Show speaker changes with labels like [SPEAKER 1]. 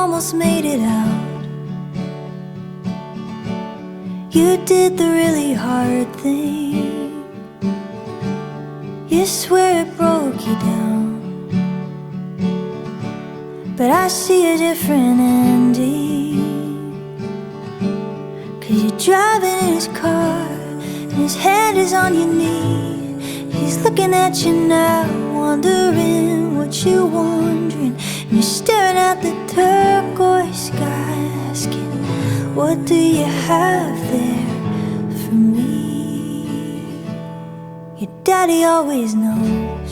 [SPEAKER 1] almost made it out. You did the really hard thing. You swear it broke you down, but I see a different ending. 'Cause you're driving in his car, and his hand is on your knee. He's looking at you now, wondering what you're wondering. And you're staring at the turquoise sky, asking, what do you have there for me? Your daddy always knows.